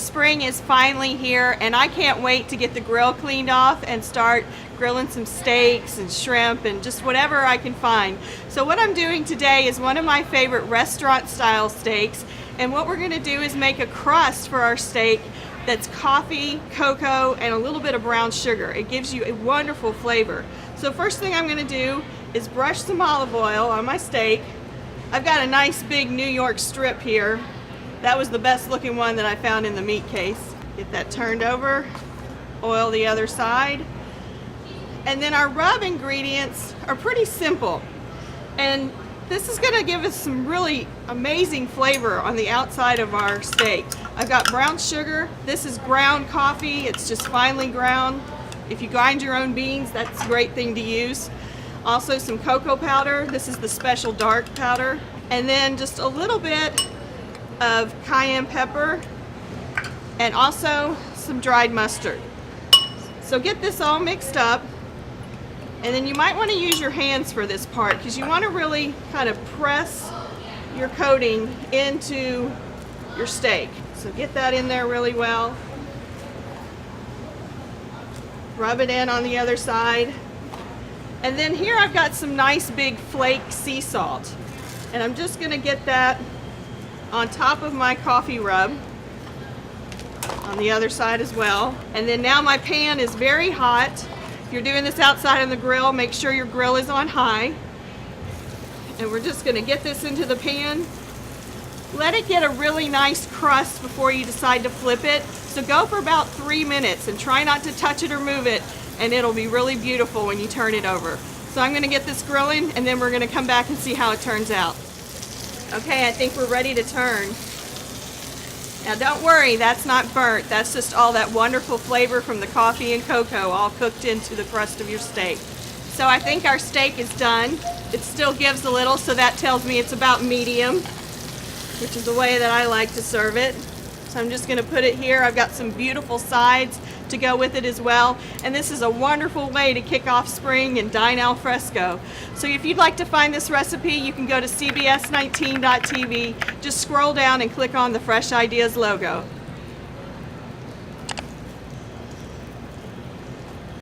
Spring is finally here, and I can't wait to get the grill cleaned off and start grilling some steaks and shrimp and just whatever I can find. So what I'm doing today is one of my favorite restaurant style steaks, and what we're going to do is make a crust for our steak that's coffee, cocoa, and a little bit of brown sugar. It gives you a wonderful flavor. So first thing I'm going to do is brush some olive oil on my steak. I've got a nice big New York strip here. That was the best looking one that I found in the meat case. Get that turned over, oil the other side. And then our rub ingredients are pretty simple. And this is going to give us some really amazing flavor on the outside of our steak. I've got brown sugar. This is ground coffee. It's just finely ground. If you grind your own beans, that's a great thing to use. Also some cocoa powder. This is the special dark powder. And then just a little bit of cayenne pepper and also some dried mustard. So get this all mixed up, and then you might want to use your hands for this part because you want to really kind of press your coating into your steak. So get that in there really well. Rub it in on the other side. And then here I've got some nice big flake sea salt, and I'm just going to get that on top of my coffee rub on the other side as well. And then now my pan is very hot. If you're doing this outside on the grill, make sure your grill is on high. And we're just going to get this into the pan. Let it get a really nice crust before you decide to flip it. So go for about 3 minutes and try not to touch it or move it, and it'll be really beautiful when you turn it over. So I'm going to get this grilling, and then we're going to come back and see how it turns out. Okay, I think we're ready to turn. Now don't worry, that's not burnt. That's just all that wonderful flavor from the coffee and cocoa all cooked into the crust of your steak. So I think our steak is done. It still gives a little, so that tells me it's about medium, which is the way that I like to serve it. So I'm just gonna put it here. I've got some beautiful sides to go with it as well. And this is a wonderful way to kick off spring and dine al fresco. So if you'd like to find this recipe, you can go to cbs19.tv, just scroll down and click on the Fresh Ideas logo.